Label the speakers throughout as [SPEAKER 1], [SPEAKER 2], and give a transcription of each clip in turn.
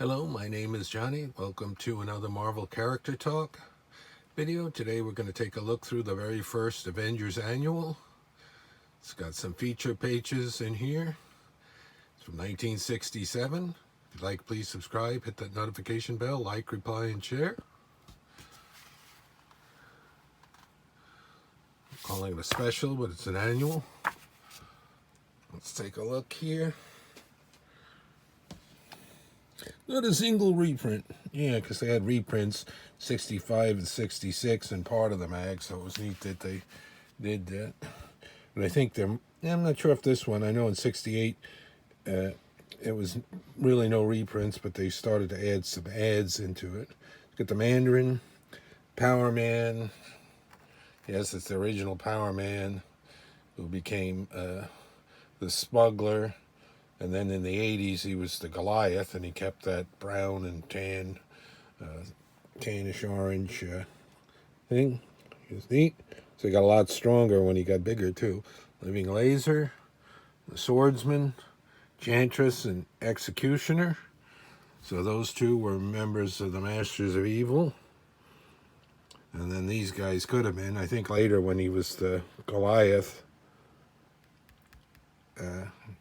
[SPEAKER 1] Hello, my name is Johnny. Welcome to another Marvel Character Talk video. Today we're going to take a look through the very first Avengers Annual. It's got some feature pages in here. It's from 1967. If you'd like, please subscribe, hit that notification bell, like, reply, and share. I'm calling it a special, but it's an annual. Let's take a look here. Not a single reprint. Yeah, because they had reprints 65 and 66 and part of the mag, so it was neat that they did that. But I think I'm not sure if this one, I know in 68 it was really no reprints, but they started to add some ads into it. Got the Mandarin, Power Man. Yes, it's the original Power Man who became the smuggler. And then in the 80s, he was the Goliath, and he kept that brown and tan, tannish orange thing. He was neat. So he got a lot stronger when he got bigger, too. Living Laser, the Swordsman, Chantress, and Executioner. So those two were members of the Masters of Evil. And then these guys could have been. I think later when he was the Goliath,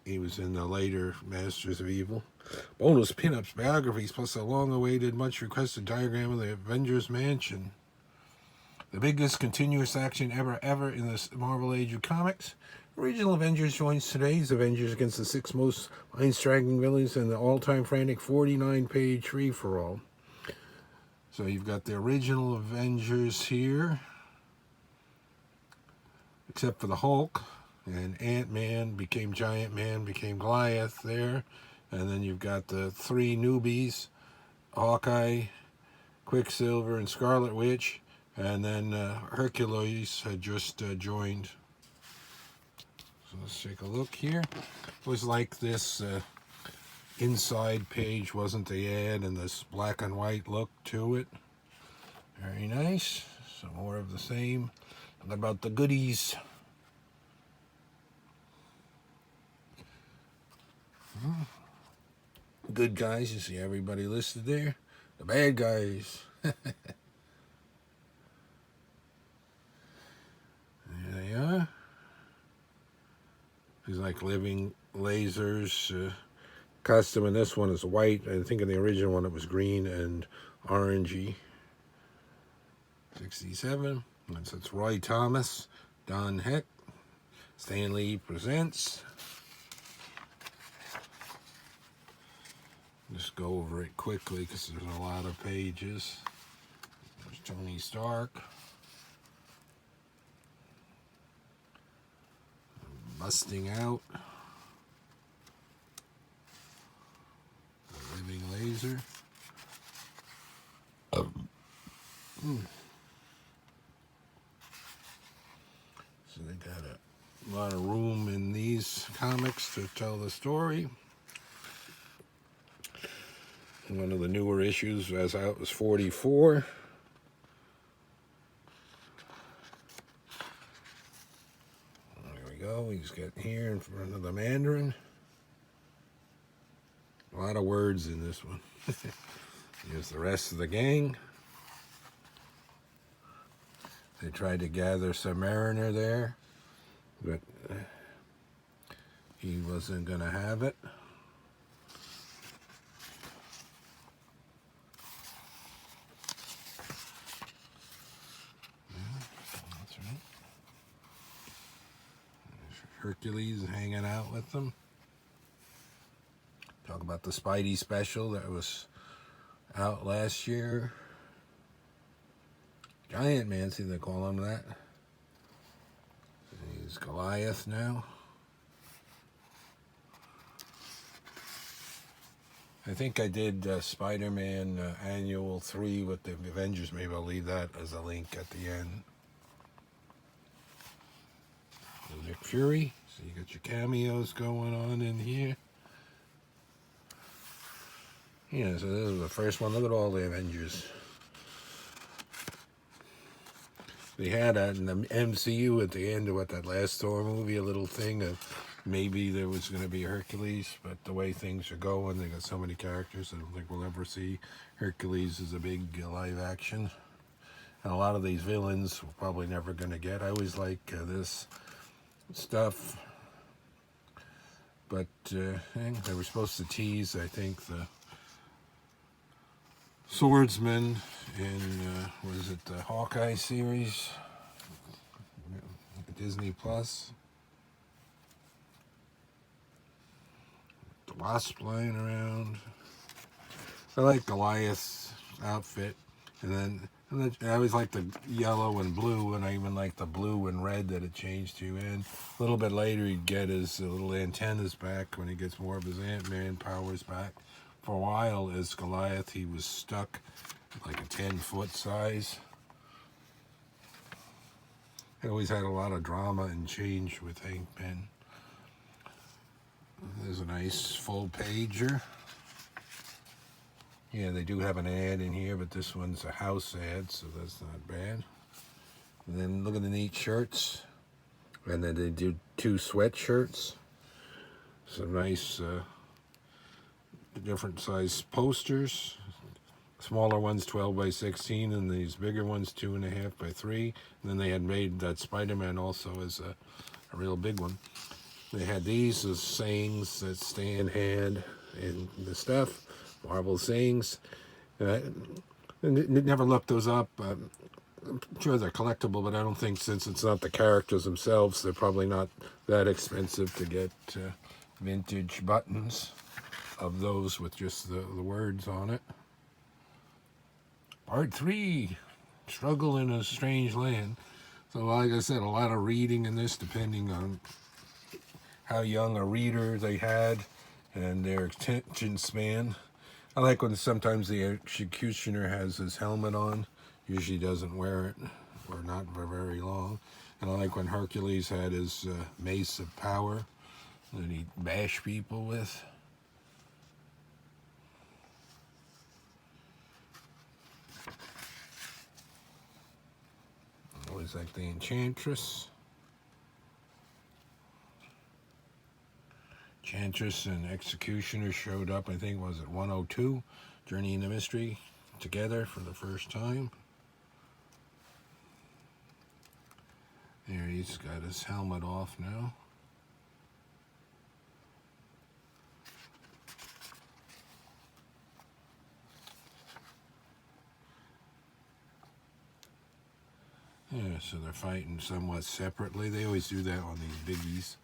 [SPEAKER 1] he was in the later Masters of Evil. Bonus pinups, biographies, plus a long-awaited, much-requested diagram of the Avengers Mansion. The biggest continuous action ever in the Marvel Age of Comics. Original Avengers joins today's Avengers against the 6 most mind-striking villains in the all-time frantic 49-page free-for-all. So you've got the original Avengers here, except for the Hulk. And Ant-Man became Giant Man, became Goliath there. And then you've got the 3 newbies, Hawkeye, Quicksilver, and Scarlet Witch. And then Hercules had just joined. So let's take a look here. It was like this inside page wasn't the ad, and this black and white look to it. Very nice. Some more of the same. What about the goodies? Good guys, you see everybody listed there. The bad guys. There they are. He's like living lasers. Costume in this one is white. I think in the original one it was green and orangey. 67. So it's Roy Thomas, Don Heck, Stan Lee presents. Just go over it quickly because there's a lot of pages. There's Tony Stark. Busting out. The Living Laser. So they got a lot of room in these comics to tell the story. One of the newer issues as out was 44. There we go. He's getting here in front of the Mandarin. A lot of words in this one. Here's the rest of the gang. They tried to gather Submariner there, but he wasn't going to have it. Hercules hanging out with them. Talk about the Spidey special that was out last year. Giant Man, see they call him that. He's Goliath now. I think I did Spider-Man Annual 3 with the Avengers. Maybe I'll leave that as a link at the end. Nick Fury, so you got your cameos going on in here. Yeah, so this is the first one. Look at all the Avengers. They had that in the MCU at the end of that last Thor movie, a little thing of maybe there was going to be Hercules, but the way things are going, they got so many characters, I don't think we'll ever see Hercules as a big live action. And a lot of these villains we're probably never going to get. I always like this stuff, but they were supposed to tease, I think, the swordsman in, what is it, the Hawkeye series, Disney Plus. The Wasp flying around. I like Goliath's outfit, and I always like the yellow and blue, and I even like the blue and red that it changed to. And a little bit later, he'd get his little antennas back when he gets more of his Ant-Man powers back. For a while, as Goliath, he was stuck like a 10-foot size. He always had a lot of drama and change with Hank Pym. There's a nice full pager. Yeah, they do have an ad in here, but this one's a house ad, so that's not bad. And then look at the neat shirts. And then they do 2 sweatshirts. Some nice different size posters. Smaller ones 12 by 16, and these bigger ones 2.5 by 3. And then they had made that Spider-Man also as a real big one. They had these as sayings that Stan had and the stuff, Marvel sayings. Never looked those up. I'm sure they're collectible, but I don't think, since it's not the characters themselves, they're probably not that expensive to get vintage buttons of those with just the words on it. Part 3, Struggle in a Strange Land. So like I said, a lot of reading in this, depending on how young a reader they had and their attention span. I like when sometimes the executioner has his helmet on. Usually doesn't wear it, or not for very long. And I like when Hercules had his mace of power that he'd bash people with. Always like the Enchantress. Enchantress and Executioner showed up, I think, was it 102? Journey into Mystery together for the first time. There, he's got his helmet off now. Yeah, so they're fighting somewhat separately. They always do that on these biggies.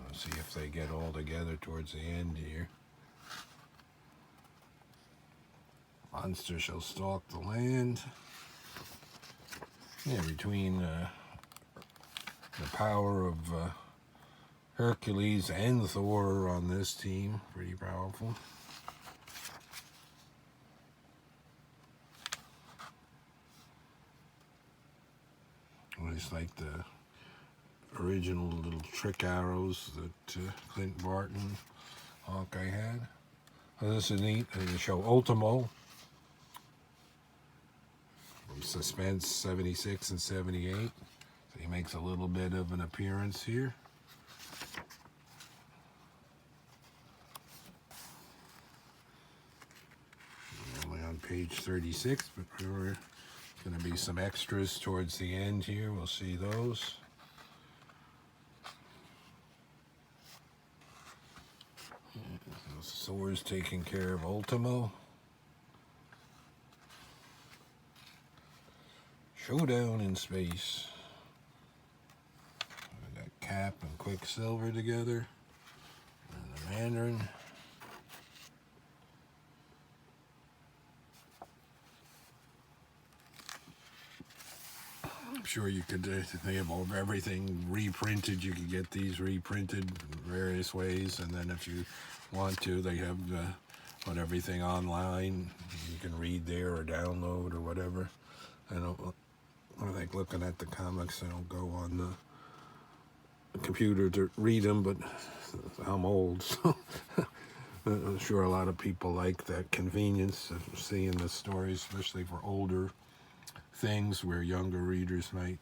[SPEAKER 1] Let's see if they get all together towards the end here. Monster shall stalk the land. Yeah, between the power of Hercules and Thor on this team, pretty powerful. It's like the original little trick arrows that Clint Barton, Hawkeye had. Oh, this is neat. They show Ultimo from Suspense 76 and 78. So he makes a little bit of an appearance here. Only on page 36, but we're going to be some extras towards the end here. We'll see those. Thor's taking care of Ultimo. Showdown in space. We got Cap and Quicksilver together. And the Mandarin. I'm sure you could, they have everything reprinted. You could get these reprinted in various ways, and then if you want to, they have put everything online. You can read there or download or whatever. I like looking at the comics. I don't go on the computer to read them, but I'm old, so I'm sure a lot of people like that convenience of seeing the stories, especially for older things where younger readers might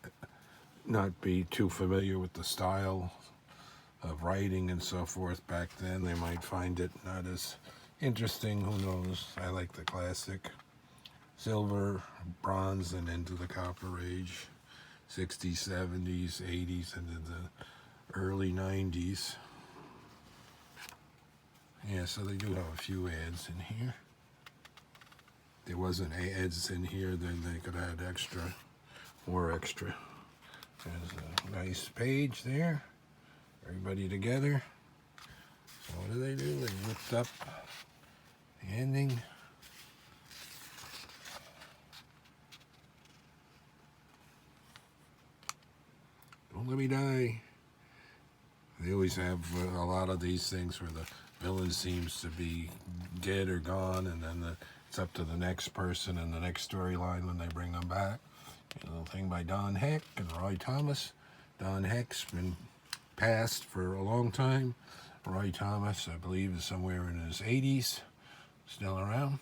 [SPEAKER 1] not be too familiar with the style of writing and so forth back then. They might find it not as interesting, who knows. I like the classic silver, bronze, and into the copper age, 60s, 70s, 80s, and into the early 90s. Yeah, so they do have a few ads in here. If there wasn't ads in here, then they could add extra, more extra. There's a nice page there. Everybody together. So what do? They whipped up the ending. Don't let me die. They always have a lot of these things where the villain seems to be dead or gone, and then it's up to the next person in the next storyline when they bring them back. A little thing by Don Heck and Roy Thomas. Don Heck's been passed for a long time. Roy Thomas, I believe, is somewhere in his 80s, still around.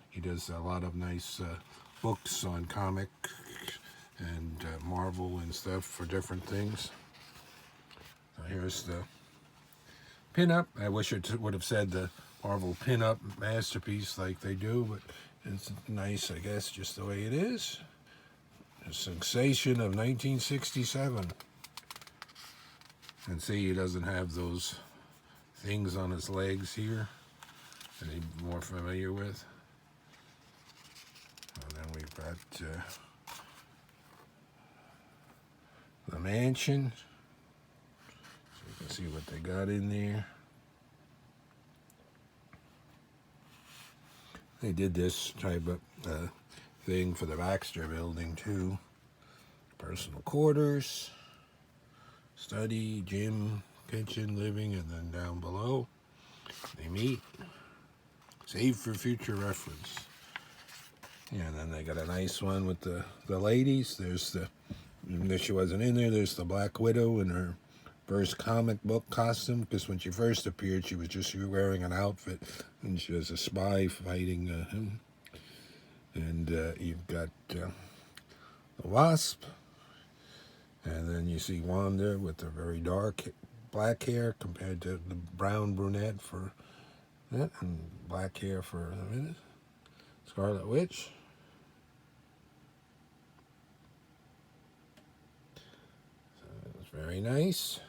[SPEAKER 1] He does a lot of nice books on comic and Marvel and stuff for different things. So here's the pinup. I wish it would have said the Marvel pinup masterpiece like they do, but it's nice, I guess, just the way it is. A sensation of 1967. And see, he doesn't have those things on his legs here that he's more familiar with. And then we've got the mansion. So you can see what they got in there. They did this type of thing for the Baxter building too. Personal quarters, study, gym, kitchen, living, and then down below they meet. Save for future reference. Yeah, and then they got a nice one with the ladies. There's the, even though she wasn't in there, there's the Black Widow in her first comic book costume, because when she first appeared, she was just wearing an outfit, and she was a spy fighting him. And you've got the Wasp, and then you see Wanda with the very dark black hair compared to the brown brunette for that, and black hair for a minute. Scarlet Witch. So it's very nice.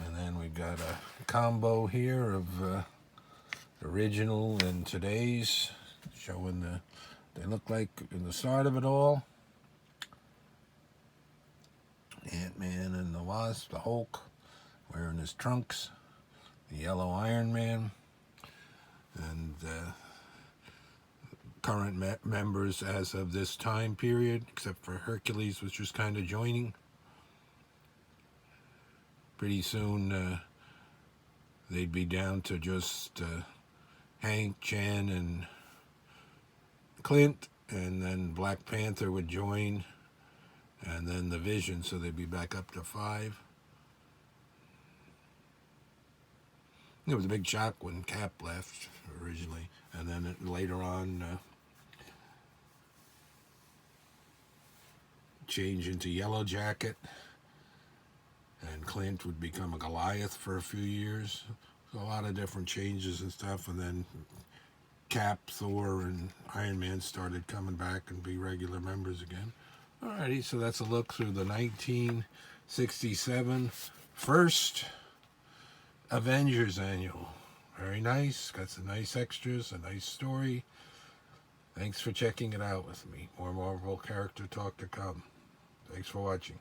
[SPEAKER 1] And then we've got a combo here of original and today's, showing they look like in the start of it all. Ant-Man and the Wasp, the Hulk wearing his trunks, the yellow Iron Man, and current members as of this time period, except for Hercules, which was kind of joining. Pretty soon they'd be down to just Hank, Jan, and Clint, and then Black Panther would join, and then the Vision, so they'd be back up to 5. It was a big shock when Cap left originally, and then later on change into Yellow Jacket, and Clint would become a Goliath for a few years. So a lot of different changes and stuff, and then Cap, Thor, and Iron Man started coming back and be regular members again. Alrighty, so that's a look through the 1967 first Avengers Annual. Very nice, got some nice extras, a nice story. Thanks for checking it out with me. More Marvel character talk to come. Thanks for watching.